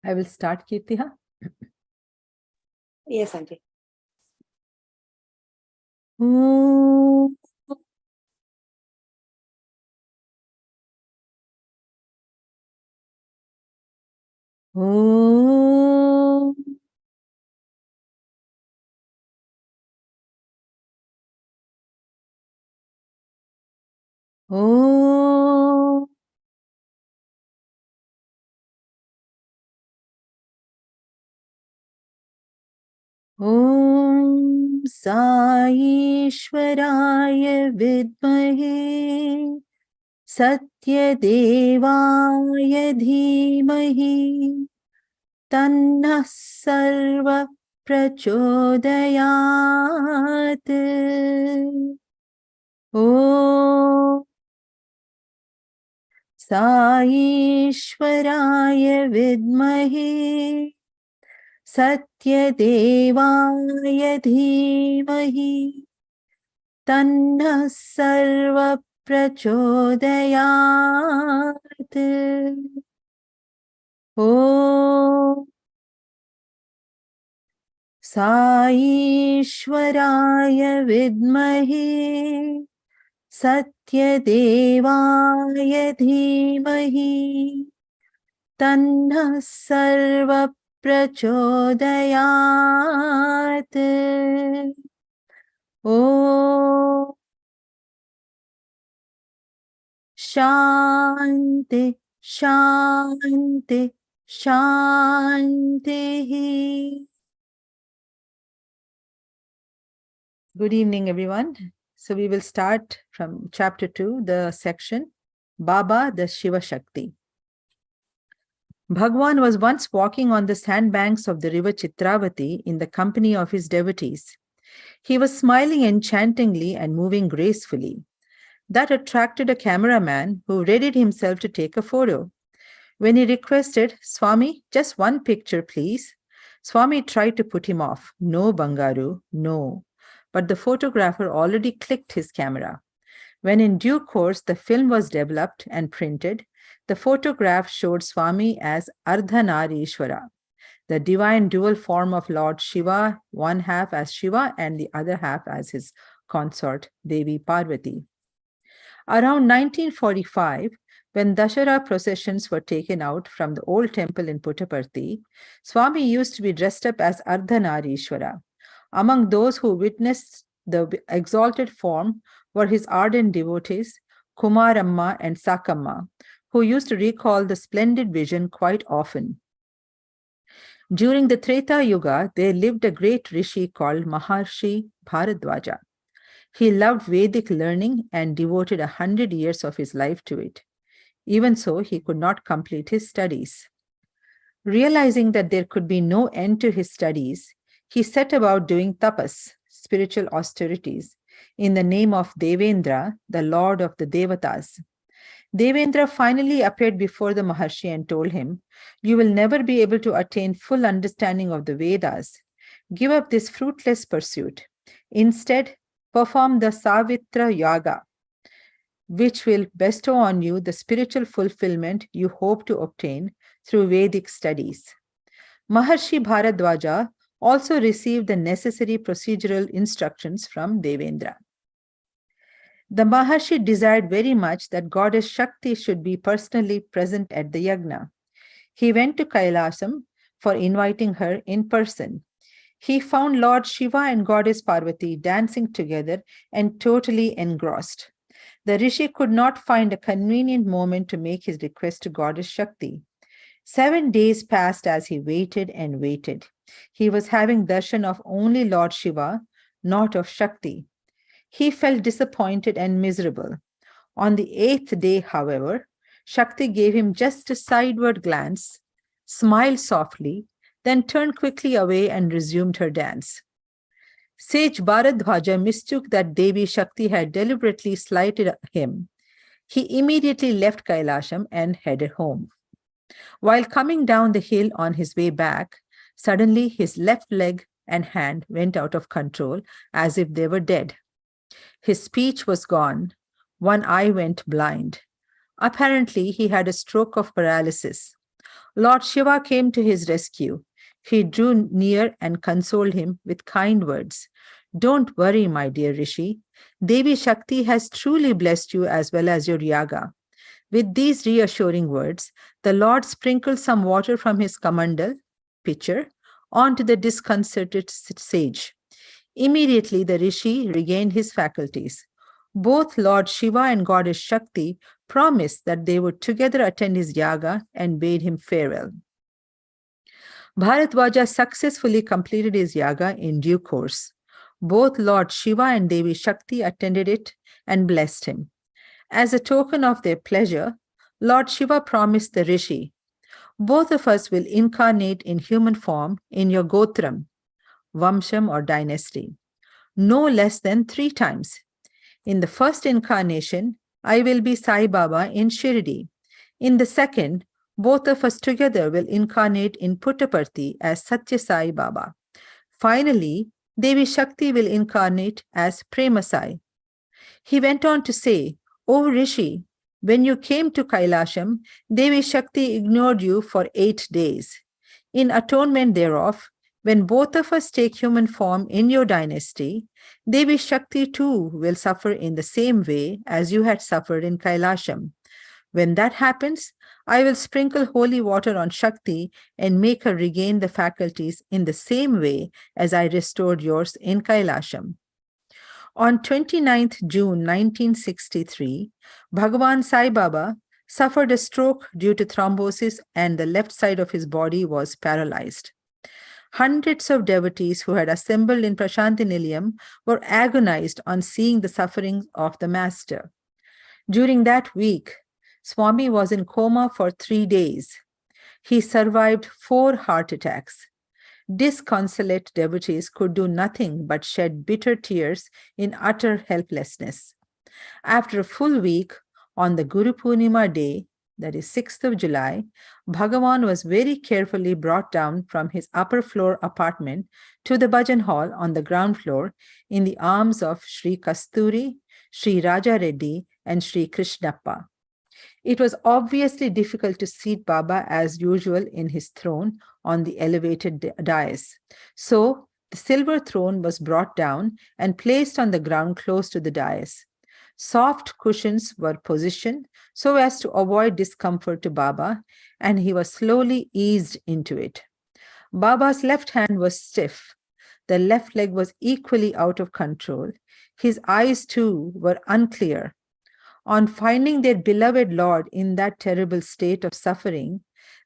I will start, Kirtiha. Yes, Auntie. Om. Om. Om. Om Sai Ishwaraya Vidmahe Satya Devaya Dhimahi Tannah Sarva Prachodayat. Om Sai Ishwaraya Vidmahe Satya Devaya Dhimahi Tannah Sarva Prachodayat. Om Sai Ishwaraya Vidmahe Satya Devaya Dhimahi Tannah Sarva Prachodayat. Om Shanti Shanti Shanti. Good evening, everyone. So we will start from chapter 2, the section Baba, the Siva-Sakthi. Bhagwan was once walking on the sandbanks of the river Chitravati in the company of his devotees. He was smiling enchantingly and moving gracefully. That attracted a cameraman who readied himself to take a photo. When he requested, Swami, just one picture, please, Swami tried to put him off. No, Bangaru, no. But the photographer already clicked his camera. When in due course the film was developed and printed, the photograph showed Swami as Ardhanarishwara, the divine dual form of Lord Shiva, one half as Shiva and the other half as his consort, Devi Parvati. Around 1945, when Dashara processions were taken out from the old temple in Puttaparthi, Swami used to be dressed up as Ardhanarishwara. Among those who witnessed the exalted form were his ardent devotees, Kumaramma and Sakamma, who used to recall the splendid vision quite often. During the Treta Yuga, there lived a great rishi called Maharshi Bharadwaja. He loved Vedic learning and devoted 100 years of his life to it. Even so, he could not complete his studies. Realizing that there could be no end to his studies, he set about doing tapas, spiritual austerities, in the name of Devendra, the lord of the Devatas. Devendra finally appeared before the Maharshi and told him, "You will never be able to attain full understanding of the Vedas. Give up this fruitless pursuit. Instead, perform the Savitra Yaga, which will bestow on you the spiritual fulfillment you hope to obtain through Vedic studies." Maharshi Bharadwaja also received the necessary procedural instructions from Devendra. The Maharshi desired very much that goddess Shakti should be personally present at the yagna. He went to Kailasam for inviting her in person. He found Lord Shiva and goddess Parvati dancing together and totally engrossed. The rishi could not find a convenient moment to make his request to goddess Shakti. 7 days passed as he waited and waited. He was having darshan of only Lord Shiva, not of Shakti. He felt disappointed and miserable. On the 8th day, however, Shakti gave him just a sideward glance, smiled softly, then turned quickly away and resumed her dance. Sage Bharadwaja mistook that Devi Shakti had deliberately slighted him. He immediately left Kailasham and headed home. While coming down the hill on his way back, suddenly his left leg and hand went out of control as if they were dead. His speech was gone. One eye went blind. Apparently, he had a stroke of paralysis. Lord Shiva came to his rescue. He drew near and consoled him with kind words. Don't worry, my dear Rishi. Devi Shakti has truly blessed you as well as your yaga. With these reassuring words, the Lord sprinkled some water from his kamandal, pitcher, onto the disconcerted sage. Immediately, the Rishi regained his faculties. Both Lord Shiva and Goddess Shakti promised that they would together attend his yaga and bade him farewell. Bharadwaja successfully completed his yaga in due course. Both Lord Shiva and Devi Shakti attended it and blessed him. As a token of their pleasure, Lord Shiva promised the Rishi, both of us will incarnate in human form in your Gotram, Vamsham or dynasty, no less than 3 times. In the first incarnation, I will be Sai Baba in Shirdi. In the second, both of us together will incarnate in Puttaparthi as Satya Sai Baba. Finally, Devi Shakti will incarnate as Prema Sai. He went on to say, O Rishi, when you came to Kailasham, Devi Shakti ignored you for 8 days. In atonement thereof, when both of us take human form in your dynasty, Devi Shakti too will suffer in the same way as you had suffered in Kailasham. When that happens, I will sprinkle holy water on Shakti and make her regain the faculties in the same way as I restored yours in Kailasham. On 29th June 1963, Bhagavan Sai Baba suffered a stroke due to thrombosis and the left side of his body was paralyzed. Hundreds of devotees who had assembled in Prashanti Nilayam were agonized on seeing the suffering of the master. During that week, Swami was in coma for 3 days. He survived 4 heart attacks. Disconsolate devotees could do nothing but shed bitter tears in utter helplessness. After a full week, on the Guru Purnima day, that is 6th of July, Bhagavan was very carefully brought down from his upper floor apartment to the bhajan hall on the ground floor in the arms of Sri Kasturi, Sri Raja Reddy, and Sri Krishnappa. It was obviously difficult to seat Baba as usual in his throne on the elevated dais. So the silver throne was brought down and placed on the ground close to the dais. Soft cushions were positioned so as to avoid discomfort to Baba, and he was slowly eased into it. Baba's left hand was stiff. The left leg was equally out of control. His eyes, too, were unclear. On finding their beloved Lord in that terrible state of suffering,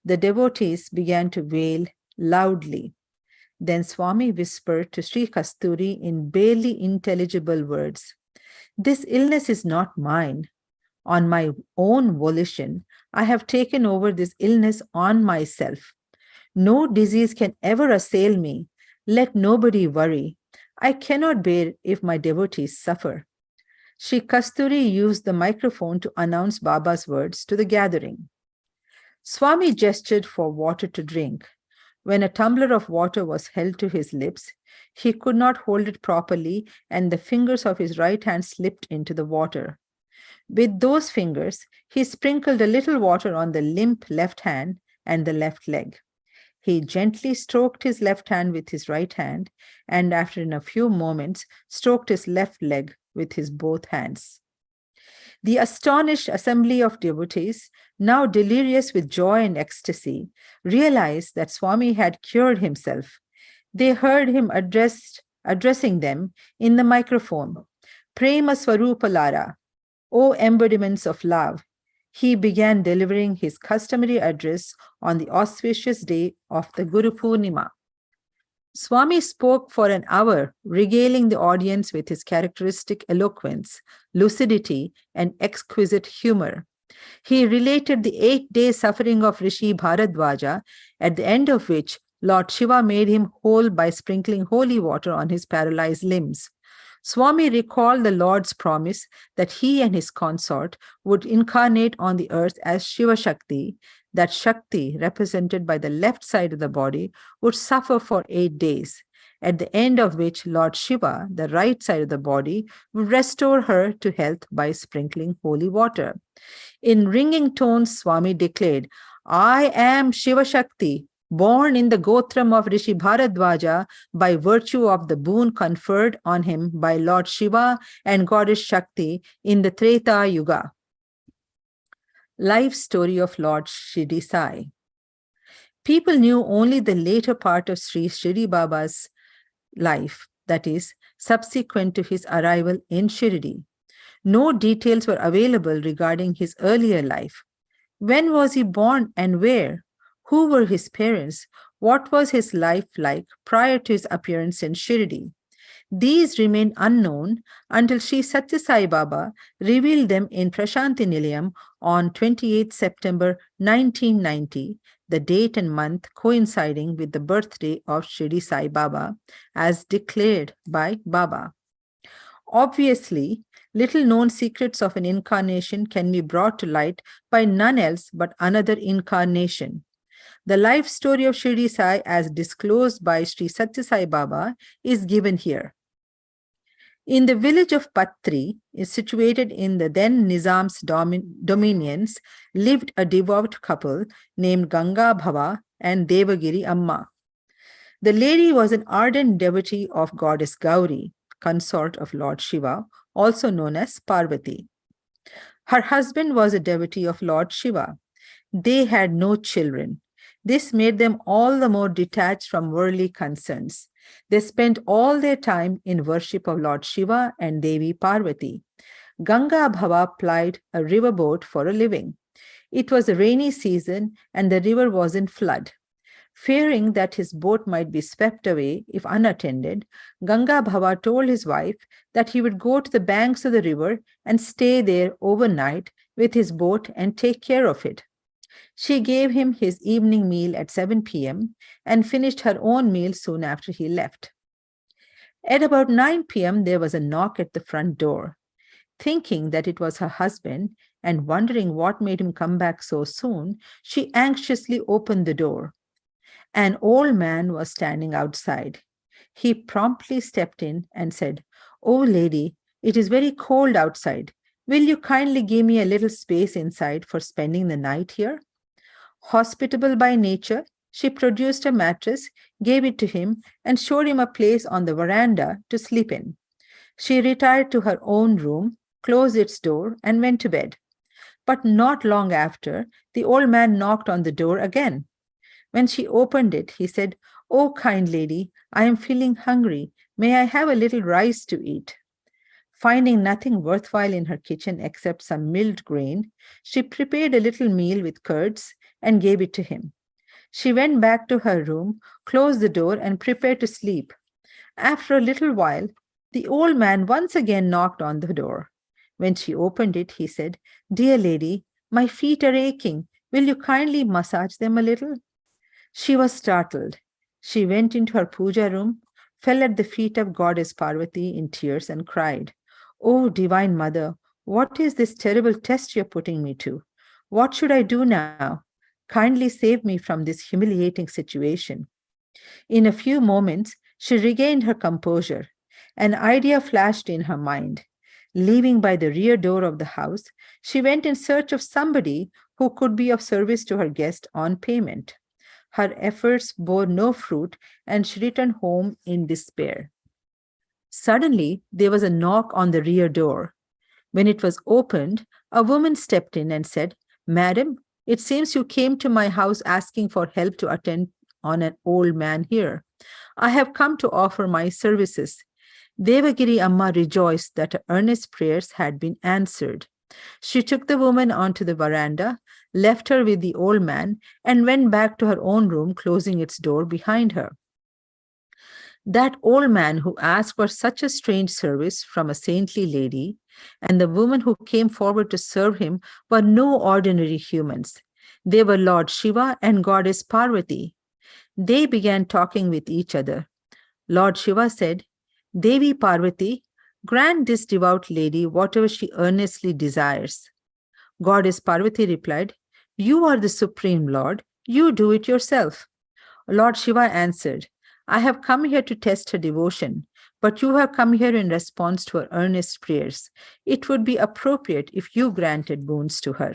the devotees began to wail loudly. Then Swami whispered to Sri Kasturi in barely intelligible words, "This illness is not mine. On my own volition, I have taken over this illness on myself. No disease can ever assail me. Let nobody worry. I cannot bear if my devotees suffer." Sri Kasturi used the microphone to announce Baba's words to the gathering. Swami gestured for water to drink. When a tumbler of water was held to his lips, he could not hold it properly, and the fingers of his right hand slipped into the water. With those fingers, he sprinkled a little water on the limp left hand and the left leg. He gently stroked his left hand with his right hand, and after a few moments, stroked his left leg with his both hands. The astonished assembly of devotees, now delirious with joy and ecstasy, realized that Swami had cured himself. They heard him addressing them in the microphone, "Prema Swarupalara, O embodiments of love." He began delivering his customary address on the auspicious day of the Guru Purnima. Swami spoke for an hour, regaling the audience with his characteristic eloquence, lucidity, and exquisite humor. He related the 8-day suffering of Rishi Bharadwaja, at the end of which Lord Shiva made him whole by sprinkling holy water on his paralyzed limbs. Swami recalled the Lord's promise that he and his consort would incarnate on the earth as Siva-Sakthi, that Shakti, represented by the left side of the body, would suffer for 8 days, at the end of which Lord Shiva, the right side of the body, would restore her to health by sprinkling holy water. In ringing tones, Swami declared, I am Siva-Sakthi, born in the Gotram of Rishi Bharadwaja by virtue of the boon conferred on him by Lord Shiva and Goddess Shakti in the Treta Yuga. Life story of Lord Shirdi Sai. People knew only the later part of Sri Shirdi Baba's life, that is, subsequent to his arrival in Shirdi. No details were available regarding his earlier life. When was he born and where? Who were his parents? What was his life like prior to his appearance in Shirdi? These remained unknown until Sri Satya Sai Baba revealed them in Prashanti Nilayam on 28 September 1990, the date and month coinciding with the birthday of Shirdi Sai Baba, as declared by Baba. Obviously, little-known secrets of an incarnation can be brought to light by none else but another incarnation. The life story of Shirdi Sai, as disclosed by Sri Satya Sai Baba, is given here. In the village of Patri, is situated in the then Nizam's dominions, lived a devout couple named Ganga Bhava and Devagiri Amma. The lady was an ardent devotee of goddess Gauri, consort of Lord Shiva, also known as Parvati. Her husband was a devotee of Lord Shiva. They had no children. This made them all the more detached from worldly concerns. They spent all their time in worship of Lord Shiva and Devi Parvati. Ganga Bhava plied a riverboat for a living. It was a rainy season and the river was in flood. Fearing that his boat might be swept away if unattended, Ganga Bhava told his wife that he would go to the banks of the river and stay there overnight with his boat and take care of it. She gave him his evening meal at 7 p.m. and finished her own meal soon after he left. At about 9 p.m., there was a knock at the front door. Thinking that it was her husband and wondering what made him come back so soon, she anxiously opened the door. An old man was standing outside. He promptly stepped in and said, "Oh, lady, it is very cold outside. Will you kindly give me a little space inside for spending the night here?" Hospitable by nature, she produced a mattress, gave it to him, and showed him a place on the veranda to sleep in. She retired to her own room, closed its door, and went to bed. But not long after, the old man knocked on the door again. When she opened it, he said, "Oh, kind lady, I am feeling hungry. May I have a little rice to eat?" Finding nothing worthwhile in her kitchen except some milled grain, she prepared a little meal with curds and gave it to him. She went back to her room, closed the door, and prepared to sleep. After a little while, the old man once again knocked on the door. When she opened it, he said, "Dear lady, my feet are aching. Will you kindly massage them a little?" She was startled. She went into her puja room, fell at the feet of Goddess Parvati in tears, and cried, "Oh, Divine Mother, what is this terrible test you're putting me to? What should I do now? Kindly save me from this humiliating situation." In a few moments, she regained her composure. An idea flashed in her mind. Leaving by the rear door of the house, she went in search of somebody who could be of service to her guest on payment. Her efforts bore no fruit, and she returned home in despair. Suddenly, there was a knock on the rear door. When it was opened, a woman stepped in and said, "Madam, it seems you came to my house asking for help to attend on an old man here. I have come to offer my services." Devagiri Amma rejoiced that her earnest prayers had been answered. She took the woman onto the veranda, left her with the old man, and went back to her own room, closing its door behind her. That old man who asked for such a strange service from a saintly lady, and the woman who came forward to serve him were no ordinary humans. They were Lord Shiva and Goddess Parvati. They began talking with each other. Lord Shiva said, "Devi Parvati, grant this devout lady whatever she earnestly desires." Goddess Parvati replied, "You are the Supreme Lord. You do it yourself." Lord Shiva answered, I have come here to test her devotion, but you have come here in response to her earnest prayers. It would be appropriate if you granted boons to her.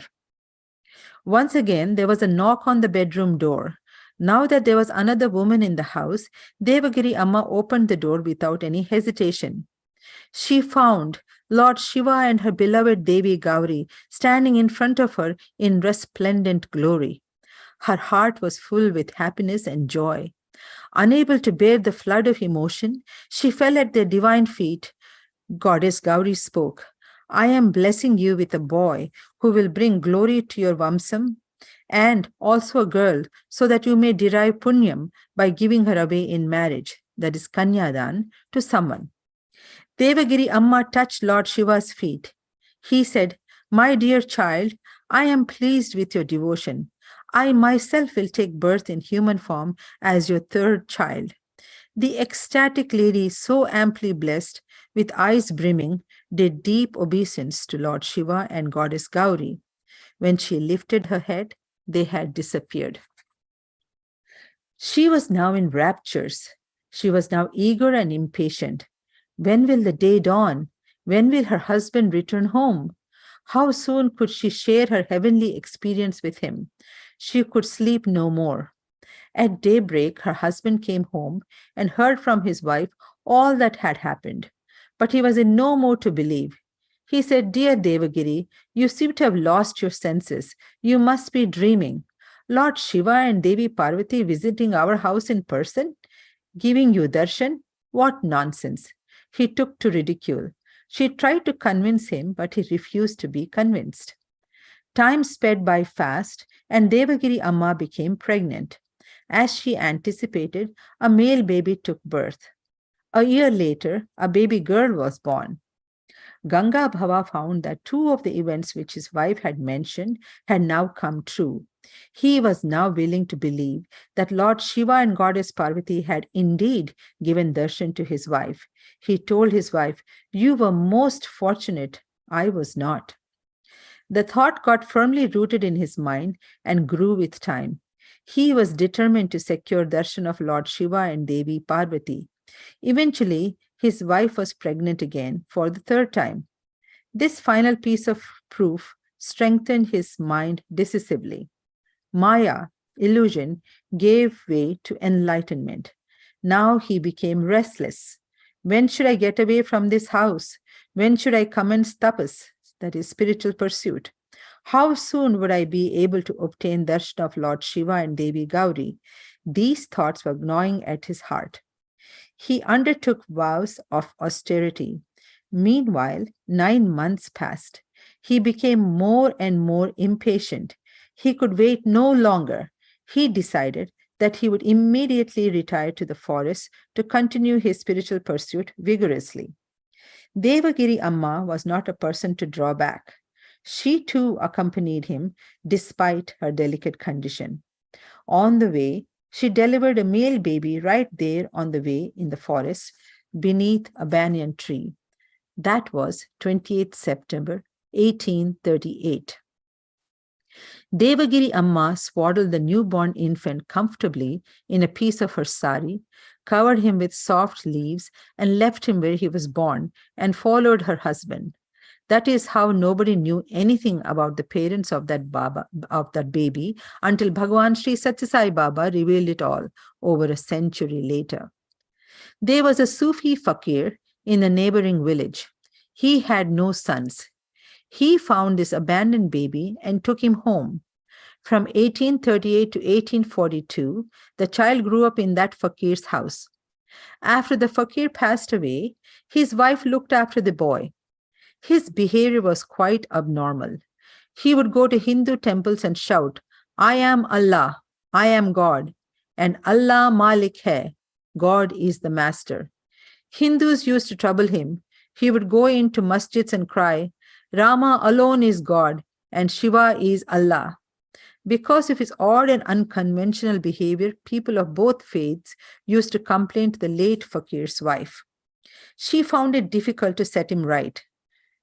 Once again, there was a knock on the bedroom door. Now that there was another woman in the house, Devagiri Amma opened the door without any hesitation. She found Lord Shiva and her beloved Devi Gauri standing in front of her in resplendent glory. Her heart was full with happiness and joy. Unable to bear the flood of emotion, she fell at their divine feet. Goddess Gauri spoke, I am blessing you with a boy who will bring glory to your Vamsam and also a girl so that you may derive punyam by giving her away in marriage, that is Kanyadan, to someone. Devagiri Amma touched Lord Shiva's feet. He said, My dear child, I am pleased with your devotion. I myself will take birth in human form as your third child. The ecstatic lady, so amply blessed, with eyes brimming, did deep obeisance to Lord Shiva and Goddess Gauri. When she lifted her head, they had disappeared. She was now in raptures. She was now eager and impatient. When will the day dawn? When will her husband return home? How soon could she share her heavenly experience with him? She could sleep no more. At daybreak, her husband came home and heard from his wife all that had happened. But he was in no mood to believe. He said, Dear Devagiri, you seem to have lost your senses. You must be dreaming. Lord Shiva and Devi Parvati visiting our house in person? Giving you darshan? What nonsense. He took to ridicule. She tried to convince him, but he refused to be convinced. Time sped by fast, and Devagiri Amma became pregnant. As she anticipated, a male baby took birth. A year later, a baby girl was born. Ganga Bhava found that two of the events which his wife had mentioned had now come true. He was now willing to believe that Lord Shiva and Goddess Parvati had indeed given darshan to his wife. He told his wife, You were most fortunate, I was not. The thought got firmly rooted in his mind and grew with time. He was determined to secure darshan of Lord Shiva and Devi Parvati. Eventually, his wife was pregnant again for the third time. This final piece of proof strengthened his mind decisively. Maya, illusion, gave way to enlightenment. Now he became restless. When should I get away from this house? When should I commence tapas, that is spiritual pursuit? How soon would I be able to obtain darshan of Lord Shiva and Devi Gauri? These thoughts were gnawing at his heart. He undertook vows of austerity. Meanwhile, 9 months passed. He became more and more impatient. He could wait no longer. He decided that he would immediately retire to the forest to continue his spiritual pursuit vigorously. Devagiri Amma was not a person to draw back. She too accompanied him despite her delicate condition. On the way, she delivered a male baby right there on the way in the forest beneath a banyan tree. That was 28th September 1838. Devagiri Amma swaddled the newborn infant comfortably in a piece of her sari, covered him with soft leaves, and left him where he was born, and followed her husband. That is how nobody knew anything about the parents of that baby until Bhagwan Sri Satya Sai Baba revealed it all over a century later. There was a Sufi fakir in a neighboring village. He had no sons. He found this abandoned baby and took him home. From 1838 to 1842, the child grew up in that fakir's house. After the fakir passed away, his wife looked after the boy. His behavior was quite abnormal. He would go to Hindu temples and shout, I am Allah, I am God, and Allah Malik hai, God is the master. Hindus used to trouble him. He would go into masjids and cry, Rama alone is God and Shiva is Allah. Because of his odd and unconventional behavior, people of both faiths used to complain to the late fakir's wife. She found it difficult to set him right.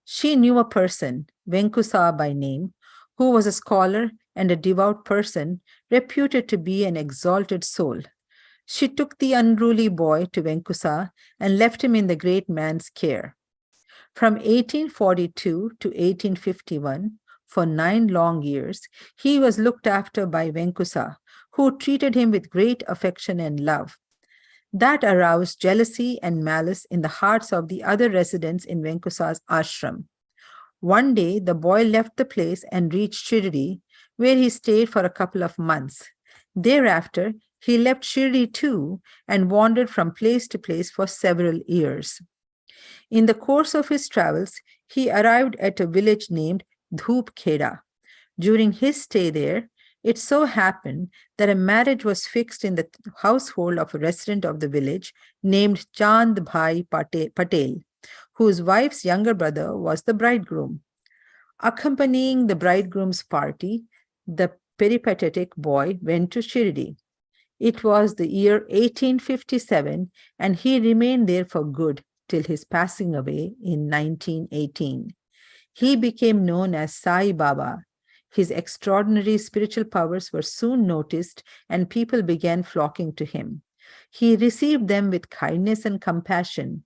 She knew a person, Venkusa by name, who was a scholar and a devout person, reputed to be an exalted soul. She took the unruly boy to Venkusa and left him in the great man's care. From 1842 to 1851, for 9 long years, he was looked after by Venkusa, who treated him with great affection and love. That aroused jealousy and malice in the hearts of the other residents in Venkusa's ashram. One day, the boy left the place and reached Shirdi, where he stayed for a couple of months. Thereafter, he left Shirdi too and wandered from place to place for several years. In the course of his travels, he arrived at a village named Dhoop Kheda. During his stay there, it so happened that a marriage was fixed in the household of a resident of the village named Chand Bhai Patel, whose wife's younger brother was the bridegroom. Accompanying the bridegroom's party, the peripatetic boy went to Shirdi. It was the year 1857, and he remained there for good till his passing away in 1918. He became known as Sai Baba. His extraordinary spiritual powers were soon noticed, and people began flocking to him. He received them with kindness and compassion,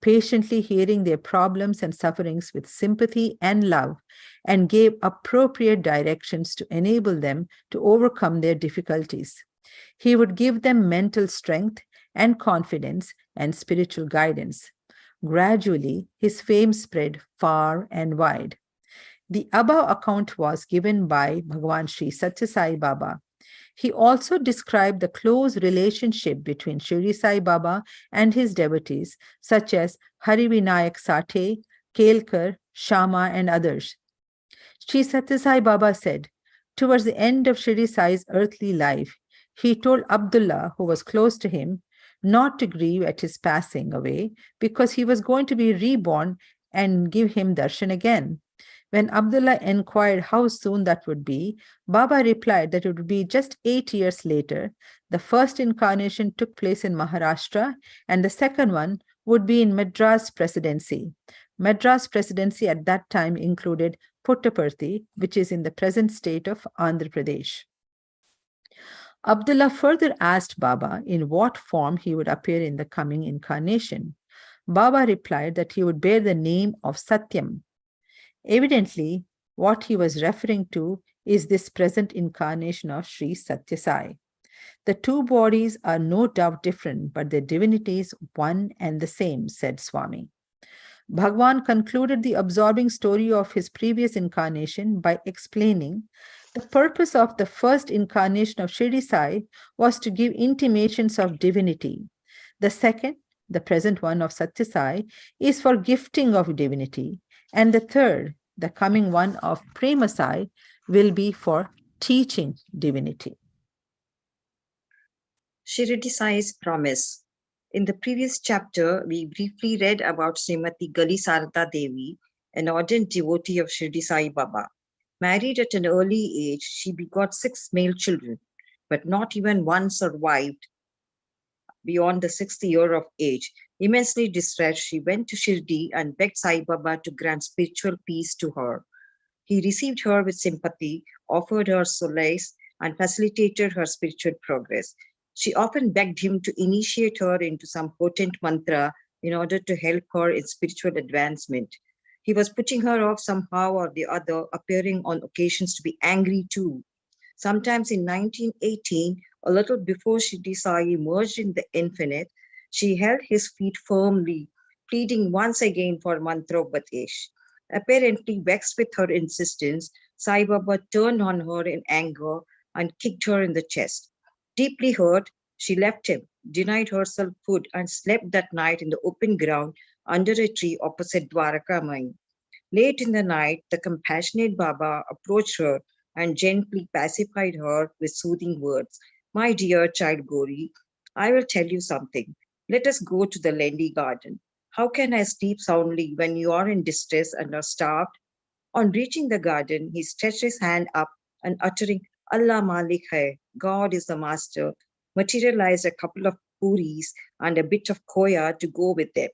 patiently hearing their problems and sufferings with sympathy and love, and gave appropriate directions to enable them to overcome their difficulties. He would give them mental strength and confidence and spiritual guidance. Gradually, his fame spread far and wide. The above account was given by Bhagavan Sri Satya Sai Baba. He also described the close relationship between Shirdi Sai Baba and his devotees, such as Hari Vinayak Sathe, Kelkar, Shama, and others. Sri Satya Sai Baba said, towards the end of Shirdi Sai's earthly life, he told Abdullah, who was close to him, not to grieve at his passing away because he was going to be reborn and give him darshan again. When Abdullah inquired how soon that would be, Baba replied that it would be just 8 years later. The first incarnation took place in Maharashtra, and the second one would be in Madras Presidency. Madras Presidency at that time included Puttaparthi, which is in the present state of Andhra Pradesh. Abdullah further asked Baba in what form he would appear in the coming incarnation. Baba replied that he would bear the name of Satyam. Evidently, what he was referring to is this present incarnation of Sri Satya Sai. The two bodies are no doubt different, but their divinity is one and the same, said Swami. Bhagwan concluded the absorbing story of his previous incarnation by explaining the purpose of the first incarnation of Shirdi Sai was to give intimations of divinity. The second, the present one of Satya Sai, is for gifting of divinity. And the third, the coming one of Prema Sai, will be for teaching divinity. Shirdi Sai's promise. In the previous chapter, we briefly read about Srimati Gali Sarada Devi, an ardent devotee of Shirdi Sai Baba. Married at an early age, she begot 6 male children, but not even one survived beyond the 6th year of age. Immensely distressed, she went to Shirdi and begged Sai Baba to grant spiritual peace to her. He received her with sympathy, offered her solace, and facilitated her spiritual progress. She often begged him to initiate her into some potent mantra in order to help her in spiritual advancement. He was putting her off somehow or the other, appearing on occasions to be angry too. Sometimes in 1918, a little before Shirdi Sai emerged in the infinite, she held his feet firmly, pleading once again for mantra upadesh. Apparently vexed with her insistence, Sai Baba turned on her in anger and kicked her in the chest. Deeply hurt, she left him, denied herself food, and slept that night in the open ground under a tree opposite Dwaraka mine. Late in the night, the compassionate Baba approached her and gently pacified her with soothing words. My dear child Gori, I will tell you something. Let us go to the Lendi garden. How can I sleep soundly when you are in distress and are starved? On reaching the garden, he stretched his hand up and uttering, Allah Malik hai, God is the master, materialized a couple of puris and a bit of koya to go with them.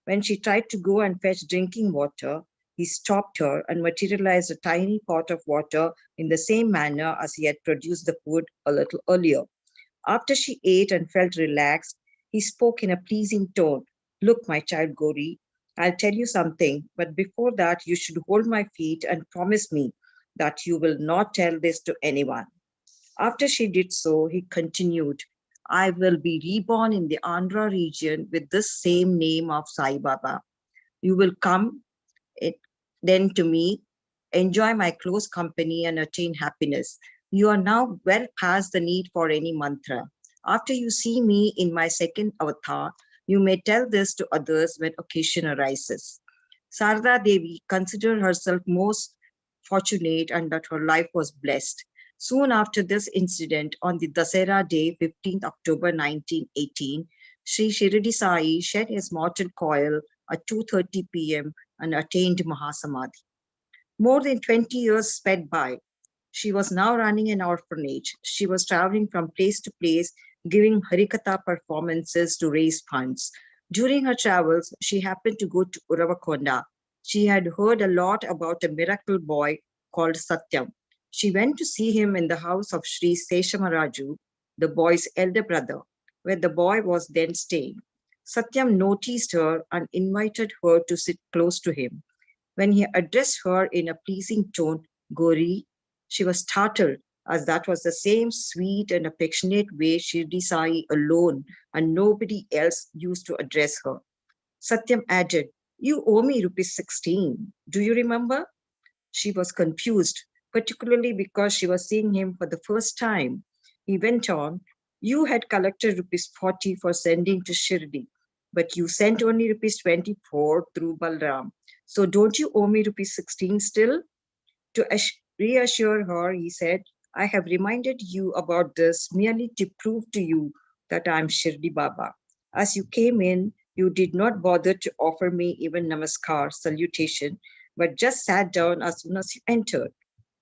When she tried to go and fetch drinking water, he stopped her and materialized a tiny pot of water in the same manner as he had produced the food a little earlier. After she ate and felt relaxed, he spoke in a pleasing tone. Look, my child Gauri, I'll tell you something, but before that, you should hold my feet and promise me that you will not tell this to anyone. After she did so, he continued, I will be reborn in the Andhra region with this same name of Sai Baba. You will come it, then to me, enjoy my close company and attain happiness. You are now well past the need for any mantra. After you see me in my second avatar, you may tell this to others when occasion arises. Sarada Devi considered herself most fortunate and that her life was blessed. Soon after this incident, on the Dasera day, 15th October 1918, Sri Shirdi Sai shed his mortal coil at 2:30 p.m. and attained Mahasamadhi. More than 20 years sped by. She was now running an orphanage. She was traveling from place to place, giving Harikatha performances to raise funds. During her travels, she happened to go to Uravakonda. She had heard a lot about a miracle boy called Satyam. She went to see him in the house of Sri Seshamaraju, the boy's elder brother, where the boy was then staying. Satyam noticed her and invited her to sit close to him. When he addressed her in a pleasing tone, Gauri, she was startled, as that was the same sweet and affectionate way Shirdi Sai alone and nobody else used to address her. Satyam added, You owe me rupees 16. Do you remember? She was confused, particularly because she was seeing him for the first time. He went on, You had collected rupees 40 for sending to Shirdi, but you sent only rupees 24 through Balram. So don't you owe me rupees 16 still? To reassure her, he said, I have reminded you about this merely to prove to you that I am Shirdi Baba. As you came in, you did not bother to offer me even namaskar, salutation, but just sat down as soon as you entered.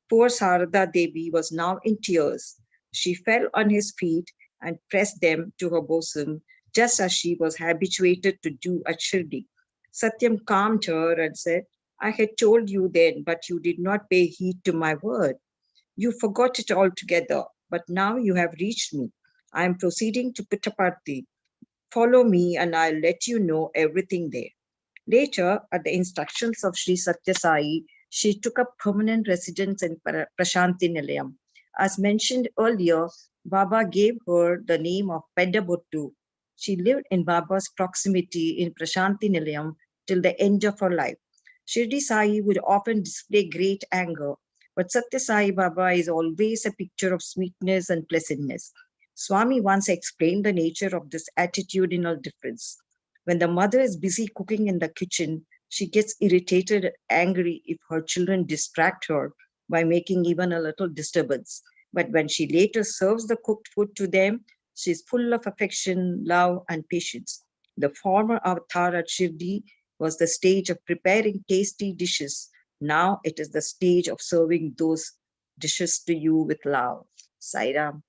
Poor Sarada Devi was now in tears. She fell on his feet and pressed them to her bosom, just as she was habituated to do at Shirdi. Satyam calmed her and said, I had told you then, but you did not pay heed to my word. You forgot it altogether, but now you have reached me. I am proceeding to Puttaparthi. Follow me and I'll let you know everything there. Later, at the instructions of Sri Satya Sai, she took up permanent residence in Prashanti Nilayam. As mentioned earlier, Baba gave her the name of Pedabottu. She lived in Baba's proximity in Prashanti Nilayam till the end of her life. Shirdi Sai would often display great anger, but Satya Sai Baba is always a picture of sweetness and pleasantness. Swami once explained the nature of this attitudinal difference. When the mother is busy cooking in the kitchen, she gets irritated and angry if her children distract her by making even a little disturbance. But when she later serves the cooked food to them, she is full of affection, love, and patience. The former avatar at Shirdi was the stage of preparing tasty dishes. Now it is the stage of serving those dishes to you with love. Sairam.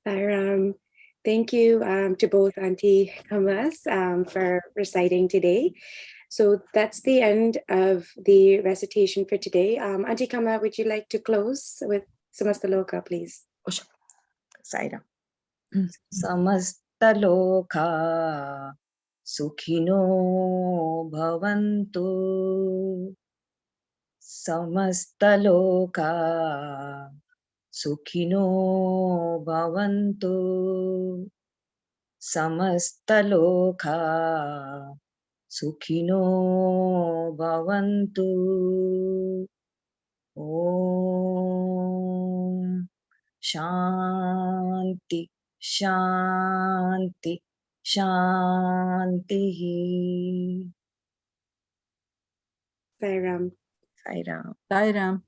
Sairam. Thank you to both Auntie Kamas for reciting today. So that's the end of the recitation for today. Auntie Kama, would you like to close with Samastaloka, please? Sairam. Samastaloka Sukhino Bhavantu. Samastaloka Sukhino Bhavantu. Samastaloka Sukhino Bhavantu. Om Shanti, Shanti, Shanti. Sairam. Sairam. Sairam,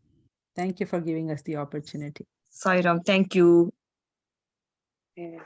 thank you for giving us the opportunity. Sairam, thank you. Yeah.